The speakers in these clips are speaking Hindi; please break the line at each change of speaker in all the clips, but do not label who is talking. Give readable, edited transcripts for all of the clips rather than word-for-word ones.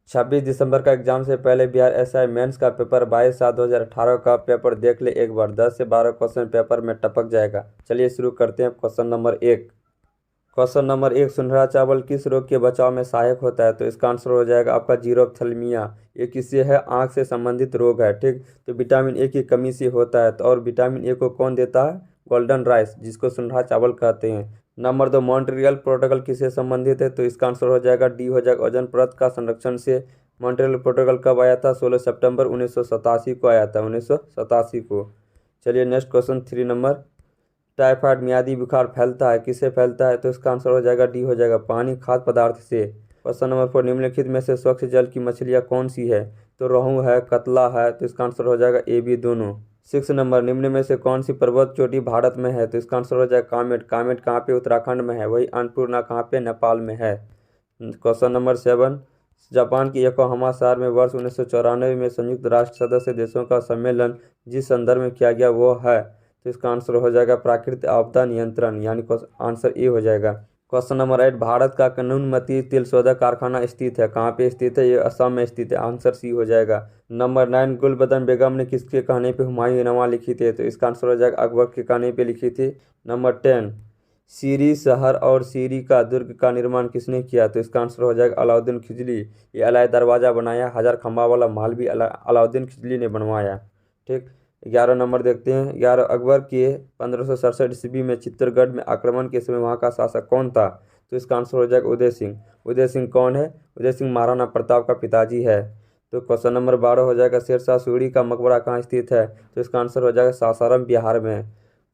26 दिसंबर का एग्जाम से पहले बिहार एसआई मेंस का पेपर 22/7/2018 का पेपर देख ले एक बार। 10 से 12 क्वेश्चन पेपर में टपक जाएगा। चलिए शुरू करते हैं। क्वेश्चन नंबर 1 सुनहरा चावल किस रोग के बचाव में सहायक होता है? तो इसका आंसर हो जाएगा आपका जीरोप्थेल्मिया। ये किससे है? आंख से संबंधित रोग है। ठीक, तो विटामिन ए की कमी से होता है। तो और विटामिन ए को कौन देता है? गोल्डन राइस, जिसको सुनहरा चावल कहते हैं। नंबर 2 मॉन्ट्रियल प्रोटोकॉल किससे संबंधित है? तो इसका आंसर हो जाएगा डी हो जाएगा ओजोन परत का संरक्षण से। मॉन्ट्रियल प्रोटोकॉल कब आया था? 16 सितंबर 1987 को आया था, 1987 को। चलिए नेक्स्ट क्वेश्चन 3 नंबर। टाइफाइड मियादी बुखार फैलता है, किससे फैलता है? तो इसका आंसर हो जाएगा डी हो जाएगा पानी खाद्य पदार्थ से। क्वेश्चन नंबर 4 निम्नलिखित में से स्वच्छ जल की मछलियाँ कौन सी है? तो रोहू है, कतला है। तो इसका आंसर हो जाएगा ए बी दोनों। 6 नंबर निम्न में से कौन सी पर्वत चोटी भारत में है? तो इसका आंसर हो जाएगा कामेट। कामेट कहाँ पे? उत्तराखंड में है। वही अन्नपूर्णा कहाँ पे? नेपाल में है। क्वेश्चन नंबर 7 जापान के योकोहामा शहर में वर्ष 1994 में संयुक्त राष्ट्र सदस्य देशों का सम्मेलन जिस संदर्भ में किया गया वो है? तो इसका आंसर हो जाएगा प्राकृतिक आपदा नियंत्रण, यानी आंसर ए हो जाएगा। क्वेश्चन नंबर 8 भारत का नुनमती तिल शोधक कारखाना स्थित है, कहाँ पे स्थित है? ये असम में स्थित है। आंसर सी हो जाएगा। नंबर 9 गुलबदन बेगम ने किसके कहने पे हुमायूं लिखी थी? तो इसका आंसर हो जाएगा अकबर के कहने पे लिखी थी। नंबर 10 सीरी शहर और सीरी का दुर्ग का निर्माण किसने किया? तो इसका आंसर हो जाएगा अलाउद्दीन खिलजी। ये अलाई दरवाज़ा बनाया, 1000 खंबा वाला महल भी अलाउद्दीन खिलजी ने बनवाया। ठीक, 11 नंबर देखते हैं। 11 अकबर के 1567 ईस्वी में चित्तौड़गढ़ में आक्रमण के समय वहाँ का शासक कौन था? तो इसका आंसर हो जाएगा उदय सिंह। उदय सिंह कौन है? उदय सिंह महाराणा प्रताप का पिताजी है। तो क्वेश्चन नंबर 12 हो जाएगा शेरशाह सूरी का मकबरा कहाँ स्थित है? तो इसका आंसर हो जाएगा सासाराम बिहार में।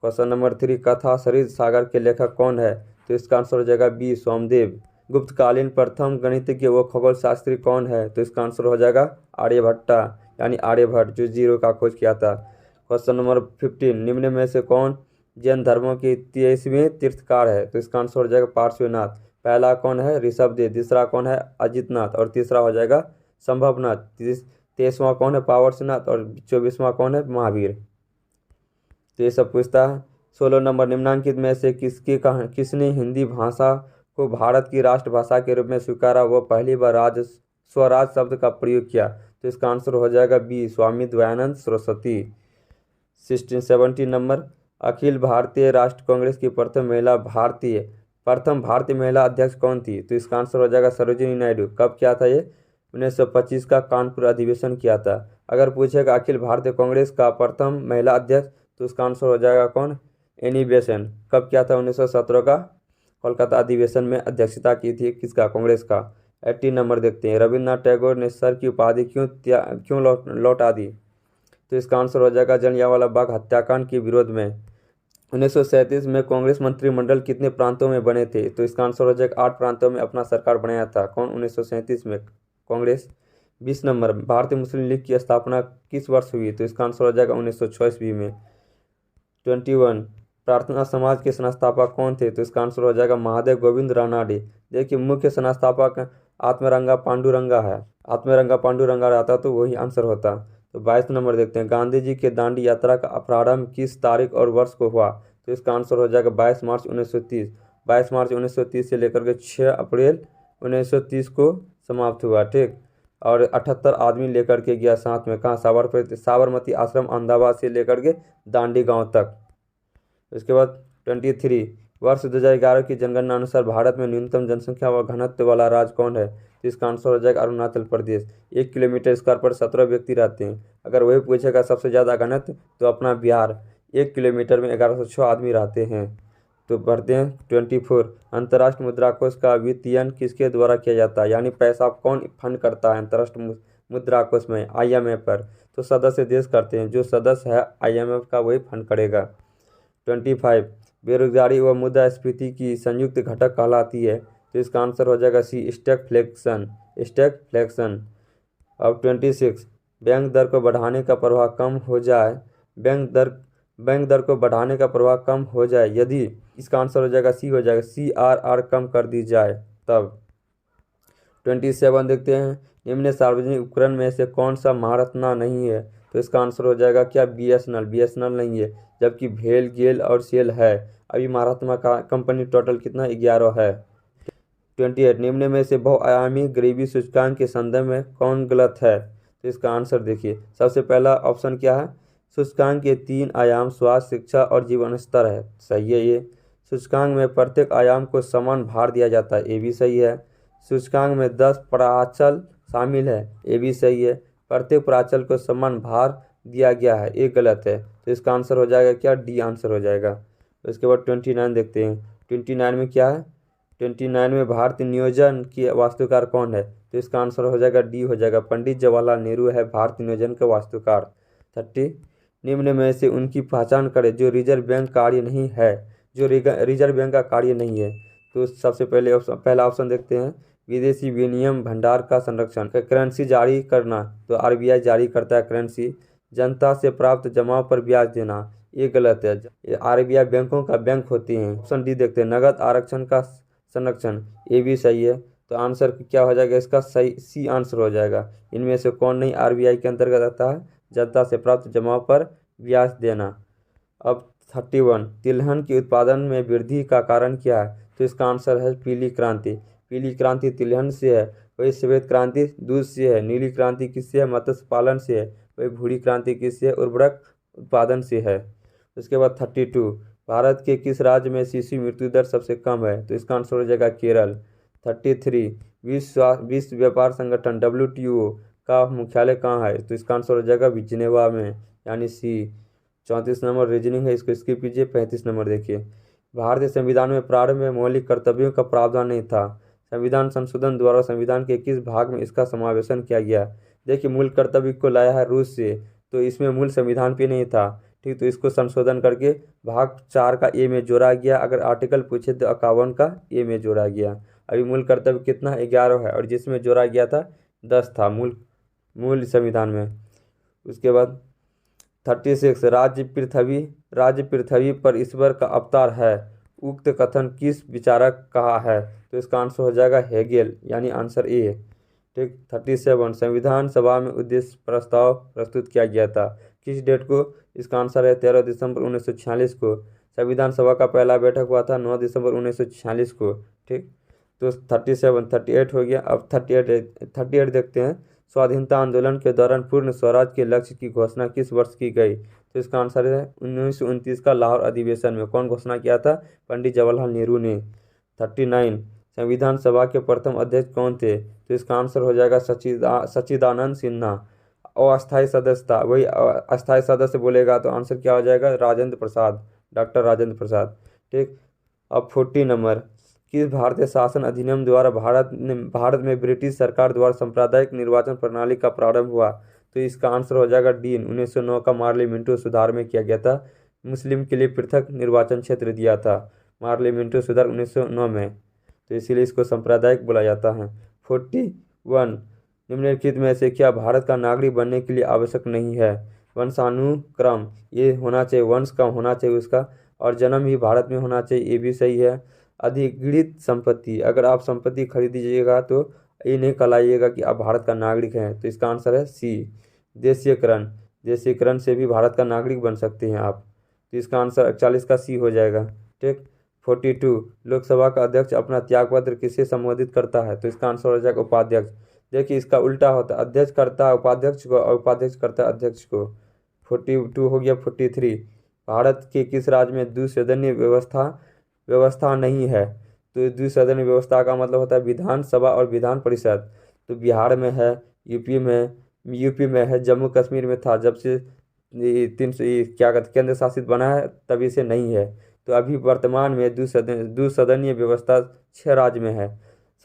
क्वेश्चन नंबर 3 कथा सरित सागर के लेखक कौन है? तो इसका आंसर हो जाएगा बी सोमदेव। गुप्तकालीन प्रथम गणितज्ञ व खगोल शास्त्री कौन है? तो इसका आंसर हो जाएगा आर्यभट्टा, यानी आर्यभट्ट, जो जीरो का खोज किया था। क्वेश्चन नंबर 15 निम्न में से कौन जैन धर्मों के 23वें तीर्थकार है? तो इसका आंसर हो जाएगा पार्श्वनाथ। पहला कौन है? ऋषभदेव। दूसरा कौन है? अजितनाथ। और तीसरा हो जाएगा संभवनाथ। 23वां कौन है? पार्श्वनाथ। और 24वां कौन है? महावीर। तो ये सब पूछता है। 16 नंबर निम्नलिखित में से किसने हिंदी भाषा को भारत की राष्ट्रभाषा के रूप में स्वीकारा व पहली बार स्वराज शब्द का प्रयोग किया? तो इसका आंसर हो जाएगा बी स्वामी दयानंद सरस्वती। 17 नंबर अखिल भारतीय राष्ट्र कांग्रेस की प्रथम भारतीय महिला अध्यक्ष कौन थी? तो इसका आंसर हो जाएगा सरोजिनी नायडू। कब किया था ये? 1925 का कानपुर अधिवेशन किया था। अगर पूछेगा अखिल भारतीय कांग्रेस का प्रथम महिला अध्यक्ष, तो उसका आंसर हो जाएगा कौन? Annie Besant. कब किया था? 1917 का कोलकाता अधिवेशन में अध्यक्षता की थी किसका? कांग्रेस का। 18 नंबर देखते हैं रविन्द्रनाथ टैगोर ने सर की उपाधि क्यों लौटा दी? तो इसका आंसर हो जाएगा जलियांवाला बाग हत्याकांड के विरोध में। 1937 में कांग्रेस मंत्रिमंडल कितने प्रांतों में बने थे? तो इसका आंसर हो जाएगा 8 प्रांतों में अपना सरकार बनाया था। कौन? 1937 में कांग्रेस। 20 नंबर भारतीय मुस्लिम लीग की स्थापना किस वर्ष हुई? तो इसका आंसर हो जाएगा 1906 ईस्वी में। 21 प्रार्थना समाज के संस्थापक कौन थे? तो इसका आंसर हो जाएगा महादेव गोविंद रानाडे। देखिए मुख्य संस्थापक आत्मरंगा पांडुरंगा है। आत्मरंगा पांडुरंगा रहता तो वही आंसर होता। तो 22 नंबर देखते हैं गांधी जी के दांडी यात्रा का प्रारंभ किस तारीख और वर्ष को हुआ? तो इसका आंसर हो जाएगा 22 मार्च 1930। 22 मार्च 1930 से लेकर के 6 अप्रैल 1930 को समाप्त हुआ। ठीक, और 78 आदमी लेकर के गया साथ में। कहाँ? साबरमती आश्रम अहमदाबाद से लेकर के दांडी गांव तक। उसके बाद 23 वर्ष 2011 की जनगणना अनुसार भारत में न्यूनतम जनसंख्या व घनत्व वाला राज्य कौन है? तो इसका आंसर हो जाएगा अरुणाचल प्रदेश। 1 किलोमीटर स्क्वायर पर 17 व्यक्ति रहते हैं। अगर वही पूछेगा सबसे ज़्यादा घनत्व, तो अपना बिहार 1 किलोमीटर में 1106 आदमी रहते हैं। तो बढ़ते हैं 24 अंतर्राष्ट्रीय मुद्रा कोष का वित्तीयन किसके द्वारा किया जाता है? यानी पैसा कौन फंड करता है अंतर्राष्ट्रीय मुद्रा कोष में? IMF पर। तो सदस्य देश करते हैं, जो सदस्य है IMF का वही फंड करेगा। 25 बेरोजगारी व मुद्रास्फीति की संयुक्त घटक कहलाती है। तो इसका आंसर हो जाएगा सी स्टैगफ्लेशन। अब 26 बैंक दर को बढ़ाने का प्रभाव कम हो जाए बैंक दर को बढ़ाने का प्रभाव कम हो जाए यदि, इसका आंसर हो जाएगा सी हो जाएगा CRR कम कर दी जाए तब। 27 देखते हैं निम्न सार्वजनिक उपकरण में से कौन सा महारत्ना नहीं है? तो इसका आंसर हो जाएगा क्या? BSNL नहीं है, जबकि भेल गेल और सेल है। अभी महारत्ना का कंपनी टोटल कितना? 11 है। 28 निम्न में से बहुआयामी गरीबी सूचकांक के संदर्भ में कौन गलत है? तो इसका आंसर देखिए, सबसे पहला ऑप्शन क्या है? सूचकांक के 3 आयाम स्वास्थ्य, शिक्षा और जीवन स्तर है, सही है ये। सूचकांक में प्रत्येक आयाम को समान भार दिया जाता है, ये भी सही है। सूचकांक में 10 प्राचल शामिल है, ये भी सही है। प्रत्येक प्राचल को समान भार दिया गया है, ये गलत है। तो इसका आंसर हो जाएगा क्या? डी आंसर हो जाएगा। उसके बाद 29 देखते हैं। 29 में क्या है? 29 में भारतीय नियोजन की वास्तुकार कौन है? तो इसका आंसर हो जाएगा डी हो जाएगा, पंडित जवाहरलाल नेहरू है भारतीय नियोजन के वास्तुकार। 30 निम्न में से उनकी पहचान करें जो रिजर्व बैंक कार्य नहीं है, जो रिजर्व बैंक का कार्य नहीं है। तो सबसे पहला ऑप्शन देखते हैं, विदेशी विनिमय भंडार का संरक्षण, करेंसी जारी करना, तो आरबीआई जारी करता है करेंसी। जनता से प्राप्त जमा पर ब्याज देना, ये गलत है, आरबीआई बैंकों का बैंक होती है। ऑप्शन डी देखते हैं, नगद आरक्षण का संरक्षण, ये भी सही है। तो आंसर क्या हो जाएगा इसका? सही सी आंसर हो जाएगा। इनमें से कौन नहीं आरबीआई के अंतर्गत आता है? जनता से प्राप्त जमा पर ब्याज देना। अब 31 तिलहन के उत्पादन में वृद्धि का कारण क्या है? तो इसका आंसर है पीली क्रांति। पीली क्रांति तिलहन से है, वही श्वेत क्रांति दूध से है, नीली क्रांति किससे है? मत्स्य पालन से है, वही भूरी क्रांति किससे है? उर्वरक उत्पादन से है। उसके बाद 32 भारत के किस राज्य में शिशु मृत्यु दर सबसे कम है? तो इसका आंसर हो जाएगा केरल। 33 विश्व व्यापार संगठन WTO का मुख्यालय कहाँ है? तो इसका आंसर हो जाएगा जिनेवा में, यानी सी। 34 नंबर रीजनिंग है, इसको स्किप कीजिए। 35 नंबर देखिए, भारतीय संविधान में प्रारंभ में मौलिक कर्तव्यों का प्रावधान नहीं था, संविधान संशोधन द्वारा संविधान के किस भाग में इसका समावेशन किया गया? देखिए, मूल कर्तव्य को लाया है रूस से, तो इसमें मूल संविधान पे नहीं था, ठीक। तो इसको संशोधन करके भाग 4 का ए में जोड़ा गया। अगर आर्टिकल पूछे तो 51 का ए में जोड़ा गया। अभी मूल कर्तव्य कितना? 11 है, और जिसमें जोड़ा गया था 10 था मूल संविधान में। उसके बाद 36 राज्य पृथ्वी पर ईश्वर का अवतार है, उक्त कथन किस विचारक कहा है? तो इसका आंसर हो जाएगा हेगेल, यानी आंसर ए, ठीक। 37 संविधान सभा में उद्देश्य प्रस्ताव प्रस्तुत किया गया था, किस डेट को? इसका आंसर है 13 दिसंबर 1946 को। संविधान सभा का पहला बैठक हुआ था 9 दिसंबर 1946 को, ठीक। तो 38 हो गया। अब 38 देखते हैं, स्वाधीनता आंदोलन के दौरान पूर्ण स्वराज के लक्ष्य की घोषणा किस वर्ष की गई? तो इसका आंसर है 1929 का लाहौर अधिवेशन में। कौन घोषणा किया था? पंडित जवाहरलाल नेहरू ने। 39 संविधान सभा के प्रथम अध्यक्ष कौन थे? तो इसका आंसर हो जाएगा सच्चिदानंद सिन्हा। अस्थायी सदस्यता, वही अस्थायी सदस्य बोलेगा तो आंसर क्या हो जाएगा? राजेंद्र प्रसाद, डॉक्टर राजेंद्र प्रसाद, ठीक। अब 40 नंबर, किस भारतीय शासन अधिनियम द्वारा भारत में ब्रिटिश सरकार द्वारा सांप्रदायिक निर्वाचन प्रणाली का प्रारंभ हुआ? तो इसका आंसर हो जाएगा डी, 1909 का पार्लियामेंट्री सुधार में किया गया था। मुस्लिम के लिए पृथक निर्वाचन क्षेत्र दिया था, पार्लियामेंट्री सुधार 1909 में, तो इसीलिए इसको सांप्रदायिक बोला जाता है। 41 निम्नलिखित में से क्या भारत का नागरिक बनने के लिए आवश्यक नहीं है? वंशानुक्रम, ये होना चाहिए, वंश का होना चाहिए उसका, और जन्म ही भारत में होना चाहिए, ये भी सही है। अधिगृहित संपत्ति, अगर आप संपत्ति खरीदीजिएगा तो ये नहीं कहलाइएगा कि आप भारत का नागरिक हैं, तो इसका आंसर है सी। देशीयकरण से भी भारत का नागरिक बन सकते हैं आप, तो इसका आंसर 41 का सी हो जाएगा, ठीक। 42 लोकसभा का अध्यक्ष अपना त्यागपत्र किसे संबोधित करता है? तो इसका आंसर हो जाएगा उपाध्यक्ष। देखिए, इसका उल्टा होता है, अध्यक्ष करता है उपाध्यक्ष को और उपाध्यक्ष करता है अध्यक्ष को। 42 हो गया। 43 भारत के किस राज्य में द्विसदनीय व्यवस्था नहीं है? तो द्विसदनीय व्यवस्था का मतलब होता है विधानसभा और विधान परिषद। तो बिहार में है, यूपी में है, जम्मू कश्मीर में था, जब से क्या कहते केंद्र शासित बना है तभी से नहीं है। तो अभी वर्तमान में द्विसदनीय व्यवस्था 6 राज्य में है।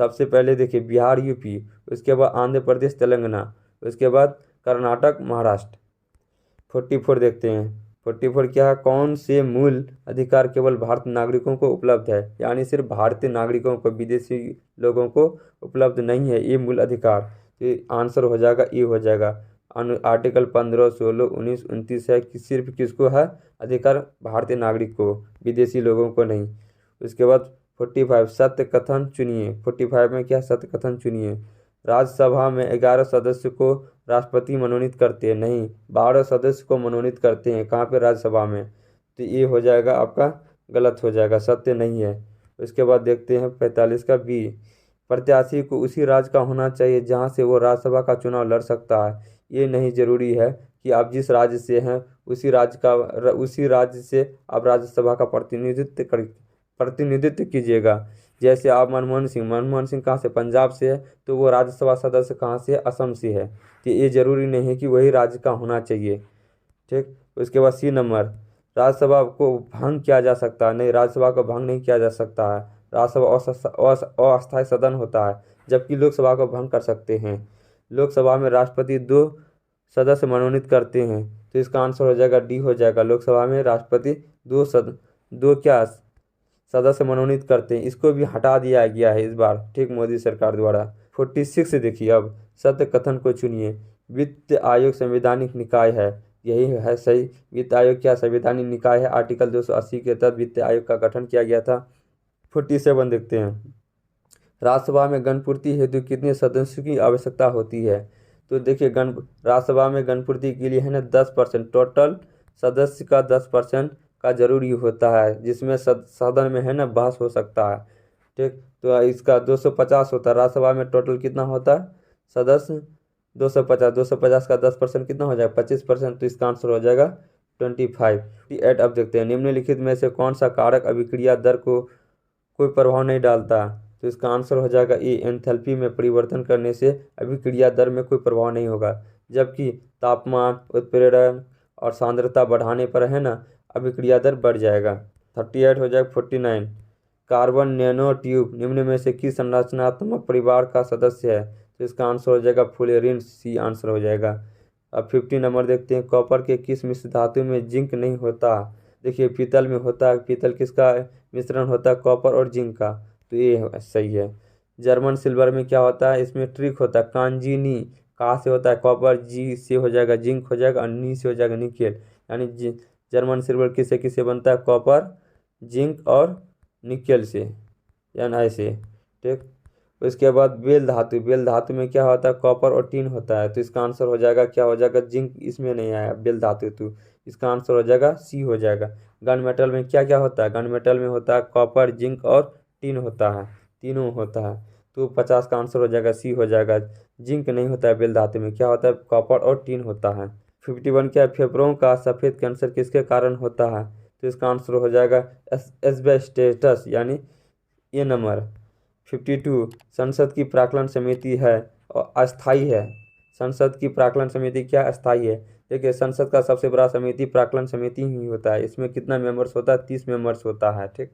सबसे पहले देखिए बिहार, यूपी, उसके बाद आंध्र प्रदेश, तेलंगाना, उसके बाद कर्नाटक, महाराष्ट्र। 44 देखते हैं। 44 क्या है? कौन से मूल अधिकार केवल भारतीय नागरिकों को उपलब्ध है, यानी सिर्फ भारतीय नागरिकों को, विदेशी लोगों को उपलब्ध नहीं है ये मूल अधिकार? तो आंसर हो जाएगा ये हो जाएगा आर्टिकल 15, 16, 19, 29 है कि सिर्फ किसको है अधिकार? भारतीय नागरिक को, विदेशी लोगों को नहीं। उसके बाद 45 सत्य कथन चुनिए। 45 में क्या? सत्य कथन चुनिए। राज्यसभा में 11 सदस्य को राष्ट्रपति मनोनीत करते हैं, नहीं, 12 सदस्य को मनोनीत करते हैं। कहाँ पे? राज्यसभा में। तो ये हो जाएगा आपका गलत हो जाएगा, सत्य नहीं है। उसके बाद देखते हैं 45 का बी, प्रत्याशी को उसी राज्य का होना चाहिए जहां से वो राज्यसभा का चुनाव लड़ सकता है। ये नहीं जरूरी है कि आप जिस राज्य से हैं उसी राज्य से आप राज्यसभा का प्रतिनिधित्व कीजिएगा। जैसे आप मनमोहन सिंह कहाँ से, पंजाब से है, तो वो राज्यसभा सदस्य कहाँ से है, असम से है। तो ये जरूरी नहीं है कि वही राज्य का होना चाहिए। ठीक। उसके बाद सी नंबर, राज्यसभा को भंग किया जा सकता है। नहीं, राज्यसभा को भंग नहीं किया जा सकता है। राज्यसभा अस्थायी सदन होता है, जबकि लोकसभा को भंग कर सकते हैं। लोकसभा में राष्ट्रपति 2 सदस्य मनोनीत करते हैं, तो इसका आंसर हो जाएगा डी हो जाएगा। लोकसभा में राष्ट्रपति दो क्या सदस्य मनोनीत करते हैं। इसको भी हटा दिया गया है इस बार, ठीक, मोदी सरकार द्वारा। 46 देखिए, अब सत्य कथन को चुनिए। वित्त आयोग संवैधानिक निकाय है, यही है सही। वित्त आयोग क्या संवैधानिक निकाय है? आर्टिकल 280 के तहत वित्त आयोग का गठन किया गया था। 47 देखते हैं, राज्यसभा में गणपूर्ति हेतु कितने सदस्यों की आवश्यकता होती है? तो देखिए, राज्यसभा में गणपूर्ति के लिए है ना 10%, टोटल सदस्य का 10% का जरूरी होता है, जिसमें सदन में है ना बहस हो सकता है। ठीक, तो इसका 250 होता है। राज्यसभा में टोटल कितना होता है सदस्य? 250 का 10% कितना हो जाएगा? 25%। तो इसका आंसर हो जाएगा 25। अब देखते हैं, निम्नलिखित में से कौन सा कारक अभिक्रिया दर को कोई प्रभाव नहीं डालता? तो इसका आंसर हो जाएगा ए, एंथैल्पी में परिवर्तन करने से अभिक्रिया दर में कोई प्रभाव नहीं होगा, जबकि तापमान, उत्प्रेरण और सांद्रता बढ़ाने पर है ना अभिक्रिया दर बढ़ जाएगा। 38 हो जाएगा। 49, कार्बन नैनो ट्यूब निम्न में से किस संरचनात्मक परिवार का सदस्य है? तो इसका आंसर हो जाएगा फ्लोरीन, सी आंसर हो जाएगा। अब 50 नंबर देखते हैं, कॉपर के किस मिश्र धातु में जिंक नहीं होता? देखिए, पीतल में होता है। पीतल किसका मिश्रण होता है? कॉपर और जिंक का, तो ये सही है। जर्मन सिल्वर में क्या होता है? इसमें ट्रिक होता है, कांजीनी। कहाँ से होता है? कॉपर, जी से हो जाएगा जिंक हो जाएगा, और नी से हो जाएगा निकेल। यानी जर्मन सिल्वर किससे किससे बनता है? कॉपर, जिंक और निकेल से, यानी ऐसे। ठीक, उसके बाद बेल धातु में क्या होता है? कॉपर और टिन होता है। तो इसका आंसर हो जाएगा क्या हो जाएगा? जिंक इसमें नहीं आया, बेल धातु, तो इसका आंसर हो जाएगा सी हो जाएगा। गन मेटल में क्या क्या होता है? गन मेटल में होता है कॉपर, जिंक और टिन होता है, तीनों होता है। तो 50 का आंसर हो जाएगा सी हो जाएगा। जिंक नहीं होता है बेल धातु में, क्या होता है? कॉपर और टिन होता है। 51 क्या है? फेफड़ों का सफ़ेद कैंसर किसके कारण होता है? तो इसका आंसर हो जाएगा एस्बेस्टस, यानी ये नंबर। 52, संसद की प्राक्कलन समिति है और अस्थाई है। संसद की प्राक्कलन समिति क्या अस्थाई है? देखिए, संसद का सबसे बड़ा समिति प्राक्कलन समिति ही होता है। इसमें कितना मेंबर्स होता है? 30 मेंबर्स होता है। ठीक।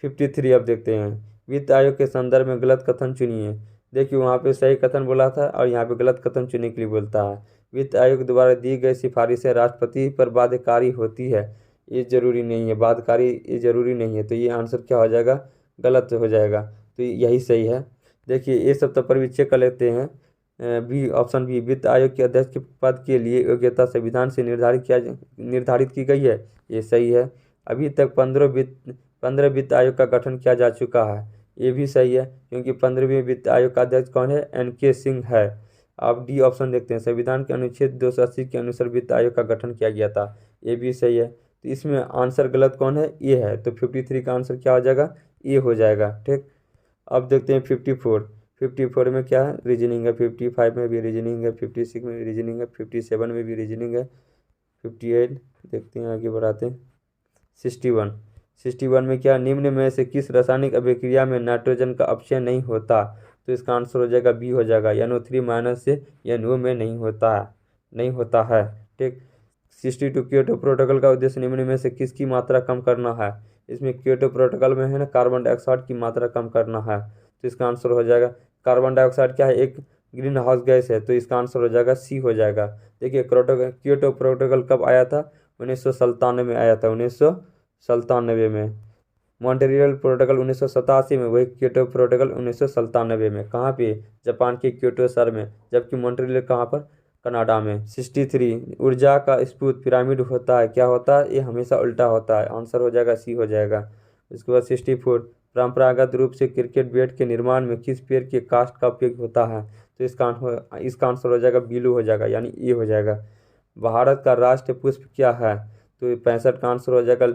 53 अब देखते हैं, वित्त आयोग के संदर्भ में गलत कथन चुनिए। देखिए, वहाँ पे सही कथन बोला था और यहाँ पे गलत कथन चुनने के लिए बोलता है। वित्त आयोग द्वारा दी गई सिफारिशें राष्ट्रपति पर बाध्यकारी होती है, ये जरूरी नहीं है। बाध्यकारी ये जरूरी नहीं है, तो ये आंसर क्या हो जाएगा? गलत हो जाएगा। तो यही सही है। देखिए, ये सब तो पर भी चेक कर लेते हैं। बी, ऑप्शन बी, वित्त आयोग के अध्यक्ष के पद के लिए योग्यता संविधान से निर्धारित की गई है, ये सही है। अभी तक 15 वित्त आयोग का गठन किया जा चुका है, ये भी सही है, क्योंकि 15वें वित्त आयोग का अध्यक्ष कौन है? NK सिंह है। अब डी ऑप्शन देखते हैं, संविधान के अनुच्छेद 280 के अनुसार वित्त आयोग का गठन किया गया था, ये भी सही है। तो इसमें आंसर गलत कौन है? ये है। तो 53 का आंसर क्या हो जाएगा? ये हो जाएगा। ठीक। अब देखते हैं 54 में क्या है? रीजनिंग है। 55 में भी रीजनिंग है, 56 में भी रीजनिंग है, 57 में भी रीजनिंग है। 58 देखते हैं, आगे बढ़ाते हैं। 61 में क्या? निम्न में से किस रासायनिक अभिक्रिया में नाइट्रोजन का अपचय नहीं होता? तो इसका आंसर हो जाएगा बी हो जाएगा, NO3 माइनस से NO में नहीं होता है। ठीक। 62, क्योटो प्रोटोकॉल का उद्देश्य निम्न में से किसकी मात्रा कम करना है? इसमें क्योटो प्रोटोकॉल में है ना कार्बन डाइऑक्साइड की मात्रा कम करना है, तो इसका आंसर हो जाएगा। कार्बन डाइऑक्साइड क्या है? एक ग्रीन हाउस गैस है, तो इसका आंसर हो जाएगा सी हो जाएगा। देखिए, क्योटो प्रोटोकॉल कब आया था? 1997 में आया था, 1997 में। मॉन्ट्रियल प्रोटोकॉल 1987 में, वही क्योटो प्रोटोकॉल 1997 में। कहाँ पे? जापान के क्योटो शहर में। जबकि मॉन्ट्रियल कहाँ पर? कनाडा में। 63, ऊर्जा का स्रोत पिरामिड होता है, क्या होता है? ये हमेशा उल्टा होता है, आंसर हो जाएगा सी हो जाएगा। उसके बाद 64, परंपरागत रूप से क्रिकेट बैट के निर्माण में किस पेड़ के काष्ठ का उपयोग होता है? तो इसका आंसर हो जाएगा बीलू हो जाएगा, यानी ये हो जाएगा। भारत का राष्ट्रीय पुष्प क्या है? तो 65 का आंसर हो जाएगा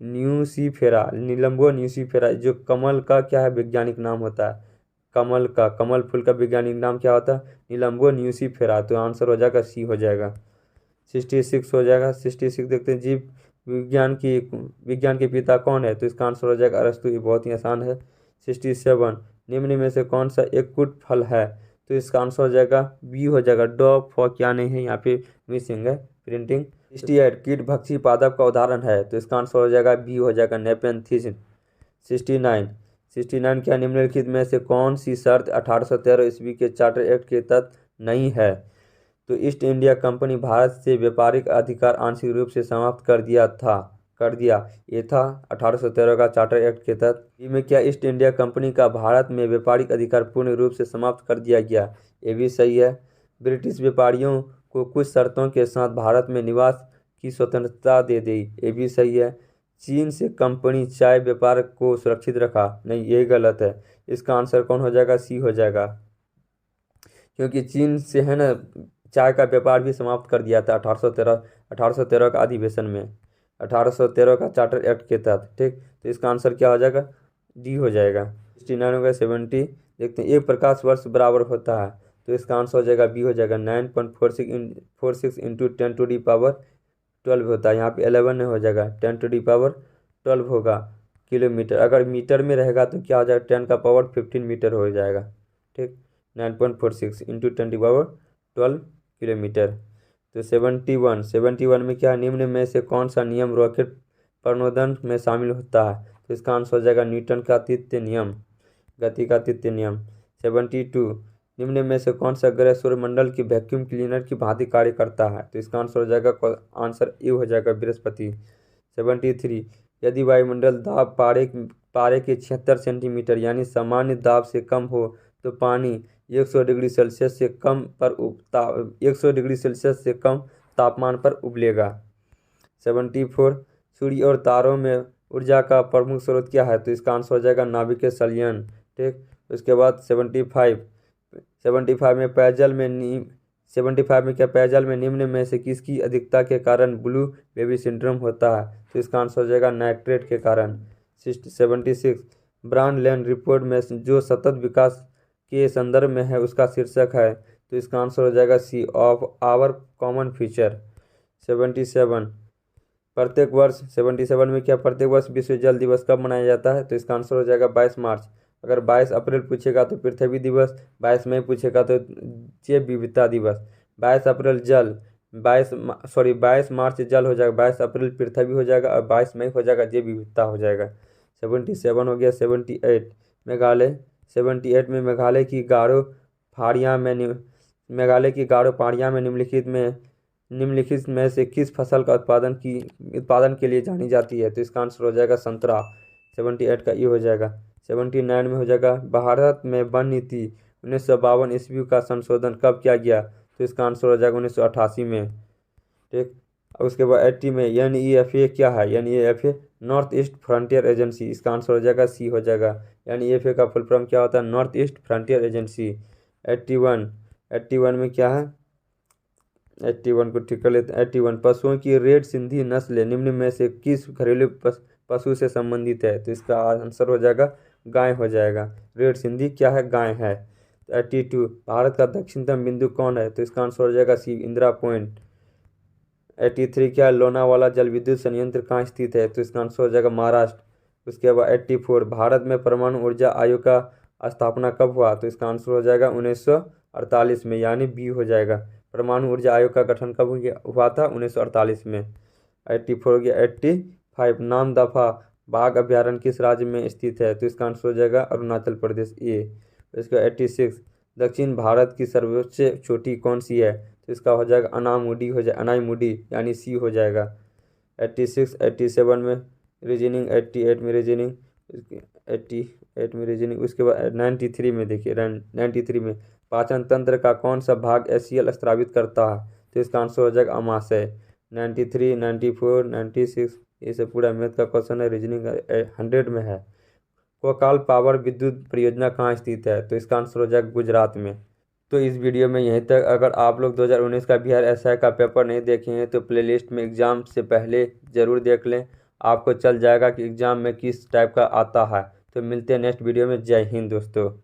न्यूसीफेरा, निलंबो न्यूसीफेरा, जो कमल का क्या है वैज्ञानिक नाम होता है, कमल फूल का वैज्ञानिक नाम क्या होता है, निलंबो न्यूसीफेरा। तो आंसर हो जाएगा सी हो जाएगा। 66 हो जाएगा। 66 देखते हैं, जीव विज्ञान के पिता कौन है, तो इसका आंसर हो जाएगा अरस्तु। ये बहुत ही आसान है। 67, निम्न में से कौन सा एक कुट फल है, तो इसका आंसर हो जाएगा बी हो जाएगा। डॉ फॉ क्या नहीं है, यहाँ पे मिसिंग है प्रिंटिंग। 68, कीट भक्षी पादप का उदाहरण है, तो इसका आंसर हो जाएगा बी हो जाएगा, नेपेंथिस। 69 क्या निम्नलिखित में से कौन सी शर्त 1813 ईस्वी के चार्टर एक्ट के तहत नहीं है, तो ईस्ट इंडिया कंपनी भारत से व्यापारिक अधिकार आंशिक रूप से समाप्त कर दिया। ये था 1813 का चार्टर एक्ट के तहत। में क्या ईस्ट इंडिया कंपनी का भारत में व्यापारिक अधिकार पूर्ण रूप से समाप्त कर दिया गया, ये भी सही है। ब्रिटिश व्यापारियों को कुछ शर्तों के साथ भारत में निवास की स्वतंत्रता दे दी, ये भी सही है। चीन से कंपनी चाय व्यापार को सुरक्षित रखा, नहीं ये गलत है। इसका आंसर कौन हो जाएगा, सी हो जाएगा, क्योंकि चीन से है ना चाय का व्यापार भी समाप्त कर दिया था 1813 का अधिवेशन में, 1813 का चार्टर एक्ट के तहत। ठीक, तो इसका आंसर क्या हो जाएगा, डी हो जाएगा। 69 हो गया। 70 देखते हैं, एक प्रकाश वर्ष बराबर होता है, तो इसका आंसर हो जाएगा बी हो जाएगा। 9.46 इंटू 10⁻12 होता है, यहाँ पे 11 नहीं हो जाएगा, 10⁻12 होगा किलोमीटर। अगर मीटर में रहेगा तो क्या हो जाएगा, 10⁻15 मीटर हो जाएगा। ठीक, 9.46 इंटू 10⁻12 किलोमीटर। तो 71 में क्या, निम्न में से कौन सा नियम रॉकेट प्रणोदन में शामिल होता है, तो इसका आंसर हो जाएगा न्यूटन का तृतीय नियम, गति का तृतीय नियम। 72, निम्न में से कौन सा ग्रह सौरमंडल की वैक्यूम क्लीनर की भांति कार्य करता है, तो इसका आंसर हो जाएगा, आंसर ए हो जाएगा, बृहस्पति। 73, यदि वायुमंडल दाब पारे के 76 सेंटीमीटर यानी सामान्य दाब से कम हो तो पानी 100 डिग्री सेल्सियस से कम तापमान पर उबलेगा। 74, सूर्य और तारों में ऊर्जा का प्रमुख स्रोत क्या है, तो इसका आंसर हो जाएगा नाभिकीय संलयन। ठीक, उसके बाद 75 में पेयजल में निम्न में से किसकी अधिकता के कारण ब्लू बेबी सिंड्रोम होता है, तो इसका आंसर हो जाएगा नाइट्रेट के कारण। 76, ब्रांडलैंड रिपोर्ट में जो सतत विकास के संदर्भ में है उसका शीर्षक है, तो इसका आंसर हो जाएगा सी, ऑफ आवर कॉमन फ्यूचर। 77 प्रत्येक वर्ष 77 में क्या प्रत्येक वर्ष विश्व जल दिवस कब मनाया जाता है, तो इसका आंसर हो जाएगा 22 मार्च। अगर 22 अप्रैल पूछेगा तो पृथ्वी दिवस, 22 मई पूछेगा तो जैव विविधता दिवस। 22 मार्च जल हो जाएगा, 22 अप्रैल पृथ्वी हो जाएगा और 22 मई हो जाएगा जैव विविधता हो जाएगा। 77 हो गया। 78 मेघालय 78 में मेघालय की गारो पहाड़ियाँ में निम्नलिखित में से किस फसल का उत्पादन के लिए जानी जाती है, तो इसका आंसर हो जाएगा संतरा। 78 का ये हो जाएगा। 79 में हो जाएगा, भारत में वन नीति 1952 ईस्वी का संशोधन कब किया गया, तो इसका आंसर हो जाएगा 1988 में। ठीक, उसके बाद 80 में NEFA क्या है, NEFA north east frontier agency, इसका आंसर हो जाएगा सी हो जाएगा। NEFA का फुल फॉर्म क्या होता है, नॉर्थ ईस्ट फ्रंटियर एजेंसी। 81 में क्या है, 81 को ठीक कर लेते हैं। 81, पशुओं की रेड सिंधी नस्ल निम्न में से किस घरेलू पशु से संबंधित है, तो इसका आंसर हो जाएगा गाय हो जाएगा। रेड सिंधी क्या है, गाय है। 82, भारत का दक्षिणतम बिंदु कौन है, तो इसका आंसर हो जाएगा सी, इंदिरा पॉइंट। 83, क्या लोनावाला जल विद्युत संयंत्र कहाँ स्थित है, तो इसका आंसर हो जाएगा महाराष्ट्र। उसके बाद 84, भारत में परमाणु ऊर्जा आयोग का स्थापना कब हुआ, तो इसका आंसर हो जाएगा 1948 में, यानी बी हो जाएगा। परमाणु ऊर्जा आयोग का गठन कब हुआ था, 1948 में। 84 हो गया। 85, नामदफा बाघ अभ्यारण्य किस राज्य में स्थित है, तो इसका आंसर हो जाएगा अरुणाचल प्रदेश, ए। इसका 86, दक्षिण भारत की सर्वोच्च चोटी कौन सी है, तो इसका हो जाएगा अनाईमुडी यानी सी हो जाएगा। 86 87 में रीजनिंग, 88 में रीजनिंग, 88 में रीजनिंग। उसके बाद 93 में देखिए, 93 में पाचन तंत्र का कौन सा भाग एसियल स्रावित करता है, तो इसका आंसर हो जाएगा अमाशय। 93 94 96 ये सब पूरा मैथ का क्वेश्चन है, रीजनिंग 100 में है। कोकाल पावर विद्युत परियोजना कहाँ स्थित है, तो इसका आंसर हो जाएगा गुजरात में। तो इस वीडियो में यहीं तक। अगर आप लोग 2019 का बिहार एसआई का पेपर नहीं देखे हैं तो प्लेलिस्ट में एग्ज़ाम से पहले ज़रूर देख लें। आपको चल जाएगा कि एग्जाम में किस टाइप का आता है। तो मिलते हैं नेक्स्ट वीडियो में। जय हिंद दोस्तों।